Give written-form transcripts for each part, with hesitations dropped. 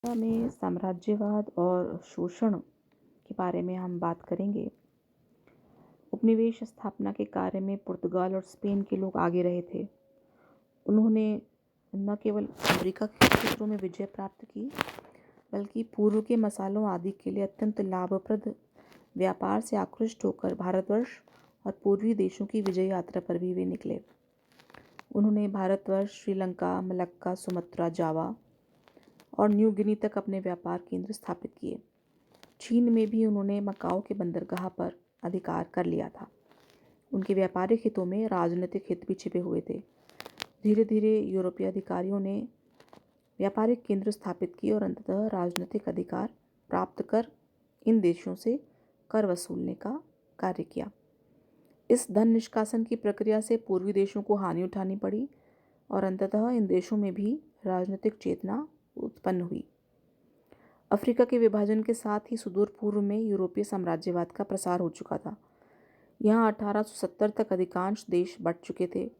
में साम्राज्यवाद और शोषण के बारे में हम बात करेंगे। उपनिवेश स्थापना के कार्य में पुर्तगाल और स्पेन के लोग आगे रहे थे। उन्होंने न केवल अफ्रीका के क्षेत्रों में विजय प्राप्त की, बल्कि पूर्व के मसालों आदि के लिए अत्यंत लाभप्रद व्यापार से आकृष्ट होकर भारतवर्ष और पूर्वी देशों की विजय यात्रा पर भी वे निकले। उन्होंने भारतवर्ष, श्रीलंका, मलक्का, सुमात्रा, जावा और न्यू गिनी तक अपने व्यापार केंद्र स्थापित किए। चीन में भी उन्होंने मकाओ के बंदरगाह पर अधिकार कर लिया था। उनके व्यापारिक हितों में राजनीतिक हित भी छिपे हुए थे। धीरे धीरे यूरोपीय अधिकारियों ने व्यापारिक केंद्र स्थापित किए और अंततः राजनीतिक अधिकार प्राप्त कर इन देशों से कर वसूलने का कार्य किया। इस धन निष्कासन की प्रक्रिया से पूर्वी देशों को हानि उठानी पड़ी और अंततः इन देशों में भी राजनीतिक चेतना उत्पन्न हुई। अफ्रीका के विभाजन के साथ ही सुदूर पूर्व में यूरोपीय साम्राज्यवाद का प्रसार हो चुका था। यहाँ 1870 तक अधिकांश देश बंट चुके थे।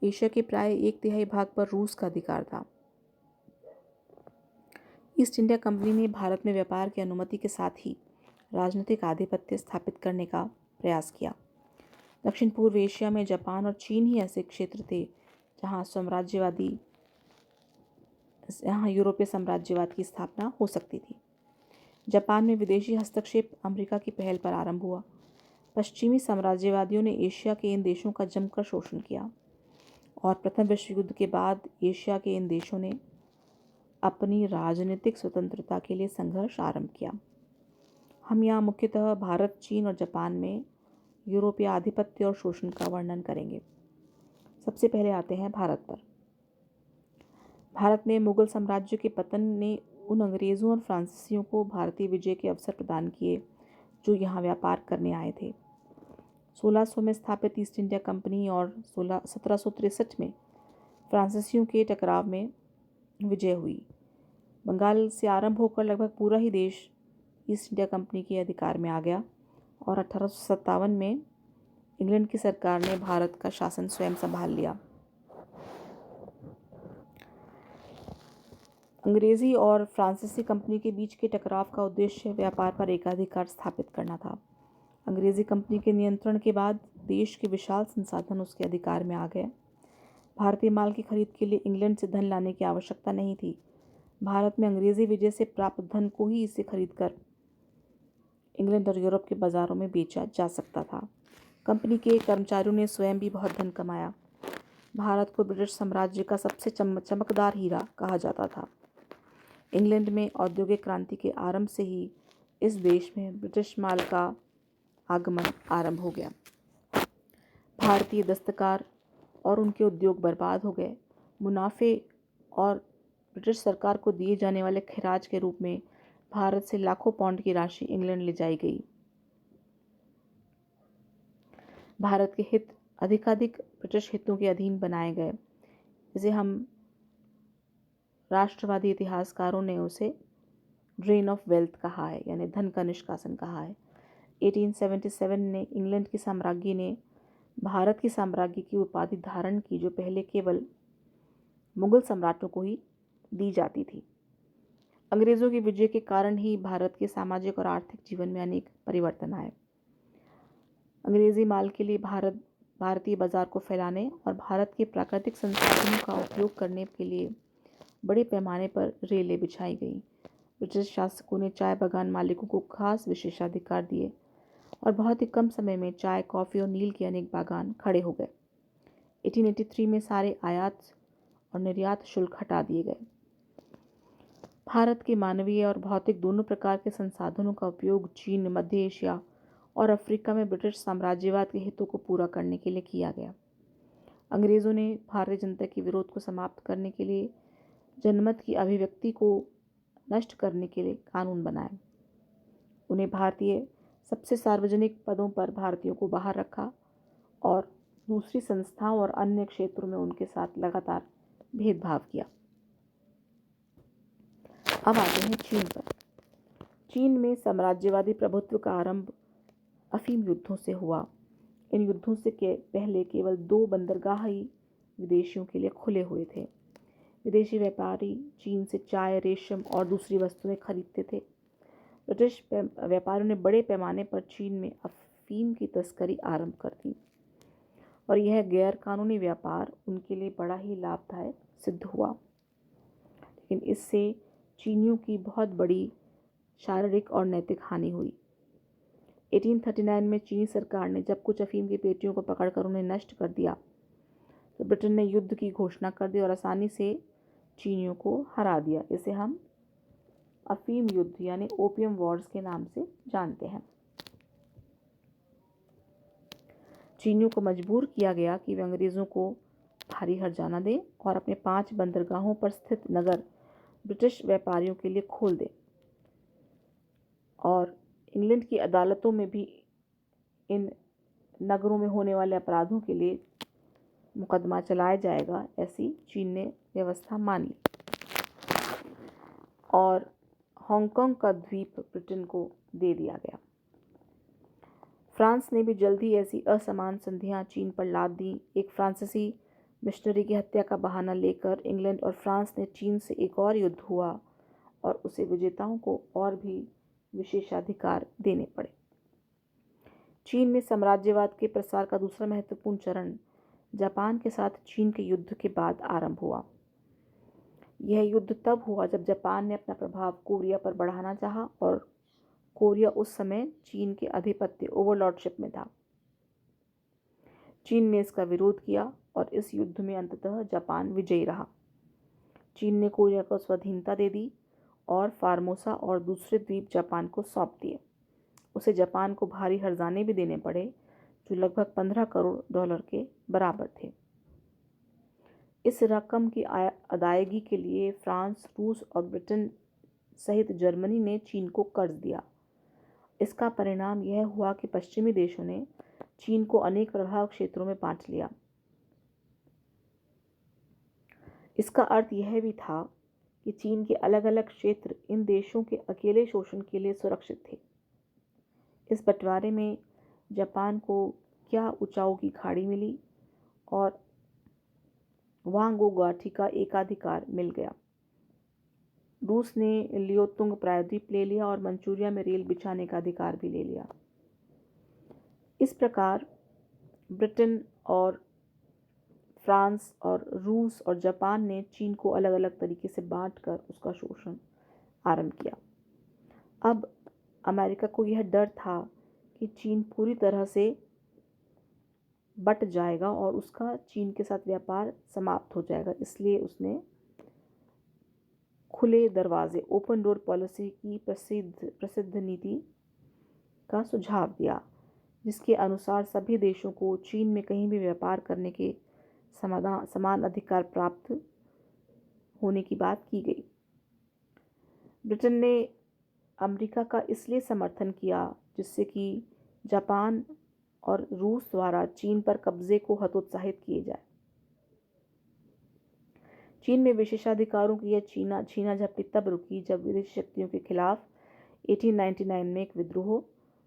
एशिया के प्राय 1/3 भाग पर रूस का अधिकार था। ईस्ट इंडिया कंपनी ने भारत में व्यापार की अनुमति के साथ ही राजनीतिक आधिपत्य स्थापित करने का प्रयास किया। दक्षिण पूर्व एशिया में जापान और चीन ही ऐसे क्षेत्र थे जहाँ यूरोपीय साम्राज्यवाद की स्थापना हो सकती थी। जापान में विदेशी हस्तक्षेप अमेरिका की पहल पर आरंभ हुआ। पश्चिमी साम्राज्यवादियों ने एशिया के इन देशों का जमकर शोषण किया और प्रथम विश्व युद्ध के बाद एशिया के इन देशों ने अपनी राजनीतिक स्वतंत्रता के लिए संघर्ष आरंभ किया। हम यहाँ मुख्यतः भारत, चीन और जापान में यूरोपीय आधिपत्य और शोषण का वर्णन करेंगे। सबसे पहले आते हैं भारत पर। भारत में मुगल साम्राज्य के पतन ने उन अंग्रेज़ों और फ्रांसीसियों को भारतीय विजय के अवसर प्रदान किए जो यहाँ व्यापार करने आए थे। 1600 में स्थापित ईस्ट इंडिया कंपनी और 1763 में फ्रांसीसियों के टकराव में विजय हुई। बंगाल से आरंभ होकर लगभग पूरा ही देश ईस्ट इंडिया कंपनी के अधिकार में आ गया और 1857 में इंग्लैंड की सरकार ने भारत का शासन स्वयं संभाल लिया। अंग्रेजी और फ्रांसीसी कंपनी के बीच के टकराव का उद्देश्य व्यापार पर एकाधिकार स्थापित करना था। अंग्रेजी कंपनी के नियंत्रण के बाद देश के विशाल संसाधन उसके अधिकार में आ गए। भारतीय माल की खरीद के लिए इंग्लैंड से धन लाने की आवश्यकता नहीं थी। भारत में अंग्रेजी विजय से प्राप्त धन को ही इसे खरीदकर इंग्लैंड और यूरोप के बाज़ारों में बेचा जा सकता था। कंपनी के कर्मचारियों ने स्वयं भी बहुत धन कमाया। भारत को ब्रिटिश साम्राज्य का सबसे चमकदार हीरा कहा जाता था। इंग्लैंड में औद्योगिक क्रांति के आरंभ से ही इस देश में ब्रिटिश माल का आगमन आरंभ हो गया। भारतीय दस्तकार और उनके उद्योग बर्बाद हो गए। मुनाफे और ब्रिटिश सरकार को दिए जाने वाले खराज के रूप में भारत से लाखों पाउंड की राशि इंग्लैंड ले जाई गई। भारत के हित अधिकाधिक ब्रिटिश हितों के अधीन बनाए गए। जिसे हम राष्ट्रवादी इतिहासकारों ने उसे ड्रेन ऑफ वेल्थ कहा है, यानी धन का निष्कासन कहा है। 1877 में इंग्लैंड की साम्राज्ञी ने भारत की साम्राज्ञी की उपाधि धारण की, जो पहले केवल मुगल सम्राटों को ही दी जाती थी। अंग्रेज़ों की विजय के कारण ही भारत के सामाजिक और आर्थिक जीवन में अनेक परिवर्तन आए। अंग्रेजी माल के लिए भारतीय बाजार को फैलाने और भारत के प्राकृतिक संसाधनों का उपयोग करने के लिए बड़े पैमाने पर रेलें बिछाई गई। ब्रिटिश शासकों ने चाय बागान मालिकों को खास विशेषाधिकार दिए और बहुत ही कम समय में चाय, कॉफ़ी और नील के अनेक बागान खड़े हो गए। 1883 में सारे आयात और निर्यात शुल्क हटा दिए गए। भारत के मानवीय और भौतिक दोनों प्रकार के संसाधनों का उपयोग चीन, मध्य एशिया और अफ्रीका में ब्रिटिश साम्राज्यवाद के हितों को पूरा करने के लिए किया गया। अंग्रेज़ों ने भारतीय जनता के विरोध को समाप्त करने के लिए जनमत की अभिव्यक्ति को नष्ट करने के लिए कानून बनाए। उन्हें भारतीय सबसे सार्वजनिक पदों पर भारतीयों को बाहर रखा और दूसरी संस्थाओं और अन्य क्षेत्रों में उनके साथ लगातार भेदभाव किया। अब आते हैं चीन पर। चीन में साम्राज्यवादी प्रभुत्व का आरंभ अफीम युद्धों से हुआ। इन युद्धों से पहले केवल 2 बंदरगाह ही विदेशियों के लिए खुले हुए थे। विदेशी व्यापारी चीन से चाय, रेशम और दूसरी वस्तुएं खरीदते थे। ब्रिटिश व्यापारियों ने बड़े पैमाने पर चीन में अफीम की तस्करी आरंभ कर दी और यह गैर कानूनी व्यापार उनके लिए बड़ा ही लाभदायक सिद्ध हुआ। लेकिन इससे चीनियों की बहुत बड़ी शारीरिक और नैतिक हानि हुई। 1839 में चीनी सरकार ने जब कुछ अफीम की पेटियों को पकड़कर उन्हें नष्ट कर दिया तो ब्रिटेन ने युद्ध की घोषणा कर दी और आसानी से चीनियों को हरा दिया। इसे हम अफीम युद्ध यानी ओपियम वॉर्स के नाम से जानते हैं। चीनियों को मजबूर किया गया कि वे अंग्रेज़ों को भारी हर्जाना दें और अपने 5 बंदरगाहों पर स्थित नगर ब्रिटिश व्यापारियों के लिए खोल दें और इंग्लैंड की अदालतों में भी इन नगरों में होने वाले अपराधों के लिए मुकदमा चलाया जाएगा, ऐसी चीन ने व्यवस्था मान ली और हांगकांग का द्वीप ब्रिटेन को दे दिया गया। फ्रांस ने भी जल्दी ऐसी असमान संधियां चीन पर लाद दी। एक फ्रांसीसी मिशनरी की हत्या का बहाना लेकर इंग्लैंड और फ्रांस ने चीन से एक और युद्ध हुआ और उसे विजेताओं को और भी विशेषाधिकार देने पड़े। चीन में साम्राज्यवाद के प्रसार का दूसरा महत्वपूर्ण चरण जापान के साथ चीन के युद्ध के बाद आरंभ हुआ। यह युद्ध तब हुआ जब जापान ने अपना प्रभाव कोरिया पर बढ़ाना चाहा और कोरिया उस समय चीन के आधिपत्य ओवरलॉर्डशिप में था। चीन ने इसका विरोध किया और इस युद्ध में अंततः जापान विजयी रहा। चीन ने कोरिया को स्वाधीनता दे दी और फार्मोसा और दूसरे द्वीप जापान को सौंप दिए। उसे जापान को भारी हर्जाने भी देने पड़े जो लगभग 15 करोड़ डॉलर के बराबर थे। इस रकम की अदायगी के लिए फ्रांस, रूस और ब्रिटेन सहित जर्मनी ने चीन को कर्ज दिया। इसका परिणाम यह हुआ कि पश्चिमी देशों ने चीन को अनेक प्रभाव क्षेत्रों में बांट लिया। इसका अर्थ यह भी था कि चीन के अलग अलग क्षेत्र इन देशों के अकेले शोषण के लिए सुरक्षित थे। इस बंटवारे में जापान को क्या उचाओ की खाड़ी मिली और वांगोगाटी का एकाधिकार मिल गया। रूस ने लियोतुंग प्रायद्वीप ले लिया और मंचूरिया में रेल बिछाने का अधिकार भी ले लिया। इस प्रकार ब्रिटेन और फ्रांस और रूस और जापान ने चीन को अलग अलग तरीके से बांटकर उसका शोषण आरंभ किया। अब अमेरिका को यह डर था कि चीन पूरी तरह से बट जाएगा और उसका चीन के साथ व्यापार समाप्त हो जाएगा, इसलिए उसने खुले दरवाजे ओपन डोर पॉलिसी की प्रसिद्ध नीति का सुझाव दिया, जिसके अनुसार सभी देशों को चीन में कहीं भी व्यापार करने के समान अधिकार प्राप्त होने की बात की गई। ब्रिटेन ने अमेरिका का इसलिए समर्थन किया जिससे कि जापान और रूस द्वारा चीन पर कब्जे को हतोत्साहित किए जाए। चीन में विशेषाधिकारों की यह छीना-झपटी तब रुकी जब विदेशी शक्तियों के खिलाफ 1899 में एक विद्रोह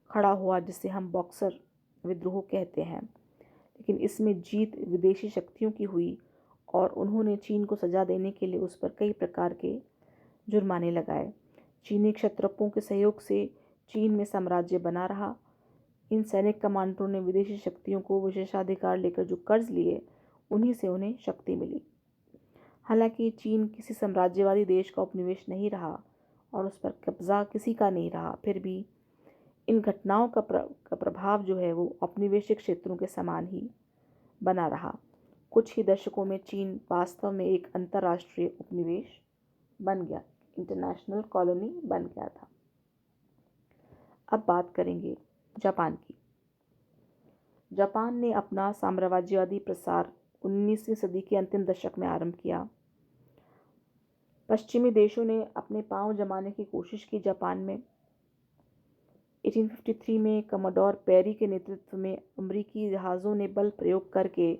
खड़ा हुआ जिसे हम बॉक्सर विद्रोह कहते हैं। लेकिन इसमें जीत विदेशी शक्तियों की हुई और उन्होंने चीन को सजा देने के लिए उस पर कई प्रकार के जुर्माने लगाए। चीनी क्षत्रपों के सहयोग से चीन में साम्राज्य बना रहा। इन सैनिक कमांडरों ने विदेशी शक्तियों को विशेषाधिकार लेकर जो कर्ज लिए उन्हीं से उन्हें शक्ति मिली। हालांकि चीन किसी साम्राज्यवादी देश का उपनिवेश नहीं रहा और उस पर कब्जा किसी का नहीं रहा, फिर भी इन घटनाओं का प्रभाव जो है वो औपनिवेशिक क्षेत्रों के समान ही बना रहा। कुछ ही दशकों में चीन वास्तव में एक अंतर्राष्ट्रीय उपनिवेश बन गया, इंटरनेशनल कॉलोनी बन गया था। अब बात करेंगे जापान की। जापान ने अपना साम्राज्यवादी प्रसार 19वीं सदी के अंतिम दशक में आरंभ किया। पश्चिमी देशों ने अपने पांव जमाने की कोशिश की जापान में। 1853 में कमोडोर पेरी के नेतृत्व में अमेरिकी जहाज़ों ने बल प्रयोग करके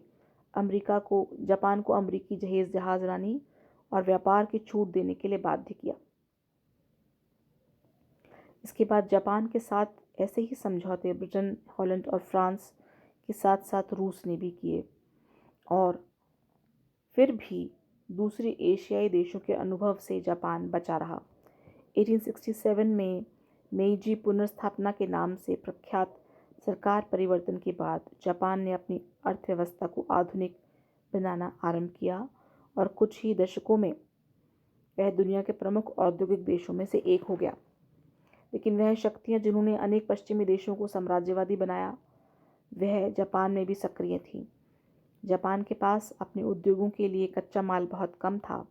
जापान को अमेरिकी जहाज़रानी और व्यापार की छूट देने के लिए बाध्य किया। इसके बाद जापान के साथ ऐसे ही समझौते ब्रिटेन, हॉलैंड और फ्रांस के साथ साथ रूस ने भी किए और फिर भी दूसरी एशियाई देशों के अनुभव से जापान बचा रहा। 1867 में मेइजी पुनर्स्थापना के नाम से प्रख्यात सरकार परिवर्तन के बाद जापान ने अपनी अर्थव्यवस्था को आधुनिक बनाना आरंभ किया और कुछ ही दशकों में वह दुनिया के प्रमुख औद्योगिक देशों में से एक हो गया। लेकिन वह शक्तियां जिन्होंने अनेक पश्चिमी देशों को साम्राज्यवादी बनाया, वह जापान में भी सक्रिय थीं। जापान के पास अपने उद्योगों के लिए कच्चा माल बहुत कम था,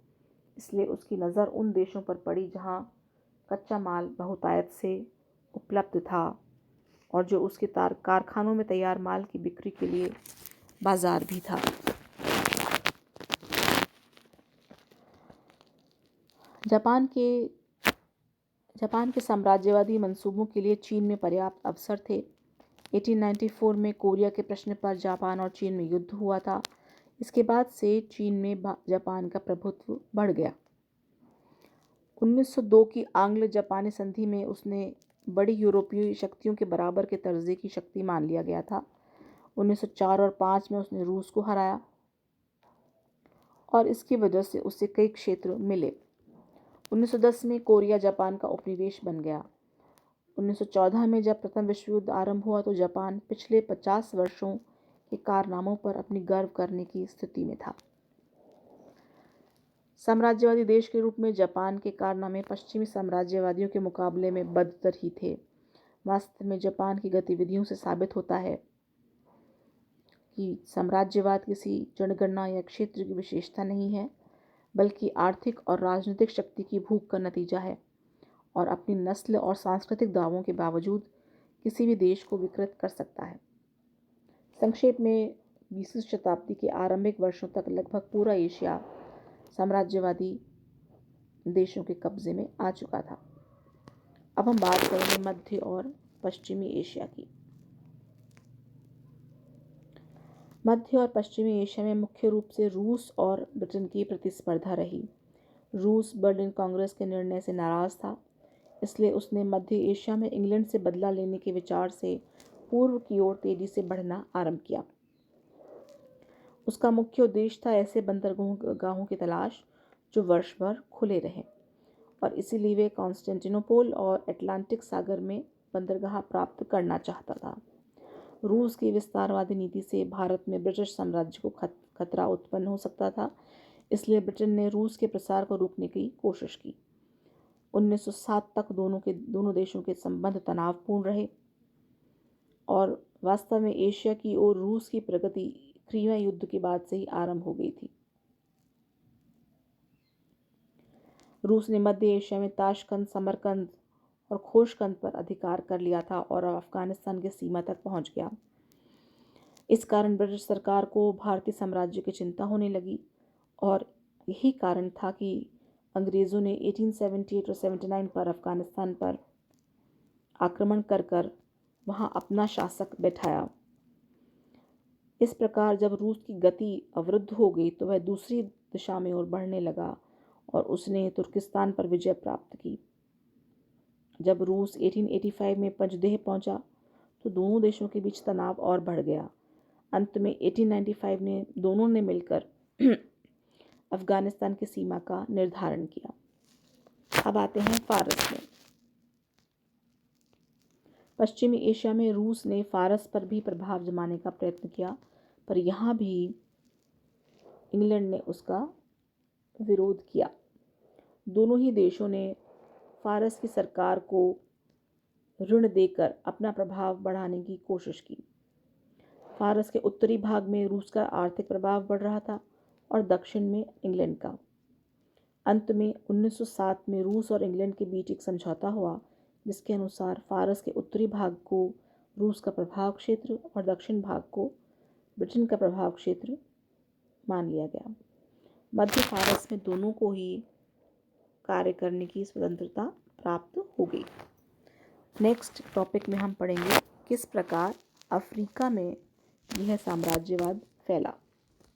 इसलिए उसकी नज़र उन देशों पर पड़ी जहां कच्चा माल बहुतायत से उपलब्ध था और जो उसके कारखानों में तैयार माल की बिक्री के लिए बाजार भी था। जापान के साम्राज्यवादी मंसूबों के लिए चीन में पर्याप्त अवसर थे। 1894 में कोरिया के प्रश्न पर जापान और चीन में युद्ध हुआ था। इसके बाद से चीन में जापान का प्रभुत्व बढ़ गया। 1902 की आंग्ल जापानी संधि में उसने बड़ी यूरोपीय शक्तियों के बराबर के दर्जे की शक्ति मान लिया गया था। 1904 और 5 में उसने रूस को हराया और इसकी वजह से उसे कई क्षेत्र मिले। 1910 में कोरिया जापान का उपनिवेश बन गया। 1914 में जब प्रथम विश्व युद्ध आरंभ हुआ तो जापान पिछले 50 वर्षों के कारनामों पर अपनी गर्व करने की स्थिति में था। साम्राज्यवादी देश के रूप में जापान के कारनामे पश्चिमी साम्राज्यवादियों के मुकाबले में बदतर ही थे। वास्तव में जापान की गतिविधियों से साबित होता है कि साम्राज्यवाद किसी जनगणना या क्षेत्र की विशेषता नहीं है, बल्कि आर्थिक और राजनीतिक शक्ति की भूख का नतीजा है और अपनी नस्ल और सांस्कृतिक दावों के बावजूद किसी भी देश को विकृत कर सकता है। संक्षेप में 20वीं शताब्दी के आरंभिक वर्षों तक लगभग पूरा एशिया साम्राज्यवादी देशों के कब्जे में आ चुका था। अब हम बात करेंगे मध्य और पश्चिमी एशिया की। मध्य और पश्चिमी एशिया में मुख्य रूप से रूस और ब्रिटेन की प्रतिस्पर्धा रही। रूस बर्लिन कांग्रेस के निर्णय से नाराज था, इसलिए उसने मध्य एशिया में इंग्लैंड से बदला लेने के विचार से पूर्व की ओर तेजी से बढ़ना आरंभ किया। उसका मुख्य उद्देश्य था ऐसे बंदरगाहों की तलाश जो वर्ष भर खुले रहें, और इसीलिए वे कॉन्स्टेंटिनोपल और अटलांटिक सागर में बंदरगाह प्राप्त करना चाहता था। रूस की विस्तारवादी नीति से भारत में ब्रिटिश साम्राज्य को खतरा उत्पन्न हो सकता था, इसलिए ब्रिटेन ने रूस के प्रसार को रोकने की कोशिश की। 1907 तक दोनों देशों के संबंध तनावपूर्ण रहे और वास्तव में एशिया की ओर रूस की प्रगति क्रीमिया युद्ध के बाद से ही आरंभ हो गई थी। रूस ने मध्य एशिया में ताशकंद, समरकंद और खोशकंद पर अधिकार कर लिया था और अफगानिस्तान की सीमा तक पहुंच गया। इस कारण ब्रिटिश सरकार को भारतीय साम्राज्य की चिंता होने लगी और यही कारण था कि अंग्रेज़ों ने 1878 और 79 पर अफगानिस्तान पर आक्रमण कर वहां अपना शासक बैठाया। इस प्रकार जब रूस की गति अवरुद्ध हो गई तो वह दूसरी दिशा में ओर बढ़ने लगा और उसने तुर्किस्तान पर विजय प्राप्त की। जब रूस 1885 में पंजदेह पहुंचा तो दोनों देशों के बीच तनाव और बढ़ गया। अंत में 1895 में दोनों ने मिलकर अफगानिस्तान की सीमा का निर्धारण किया। अब आते हैं फारस में। पश्चिमी एशिया में रूस ने फारस पर भी प्रभाव जमाने का प्रयत्न किया, पर यहाँ भी इंग्लैंड ने उसका विरोध किया। दोनों ही देशों ने फारस की सरकार को ऋण देकर अपना प्रभाव बढ़ाने की कोशिश की। फारस के उत्तरी भाग में रूस का आर्थिक प्रभाव बढ़ रहा था और दक्षिण में इंग्लैंड का। अंत में 1907 में रूस और इंग्लैंड के बीच एक समझौता हुआ, जिसके अनुसार फारस के उत्तरी भाग को रूस का प्रभाव क्षेत्र और दक्षिण भाग को ब्रिटेन का प्रभाव क्षेत्र मान लिया गया। मध्य फारस में दोनों को ही कार्य करने की स्वतंत्रता प्राप्त हो गई। नेक्स्ट टॉपिक में हम पढ़ेंगे किस प्रकार अफ्रीका में यह साम्राज्यवाद फैला।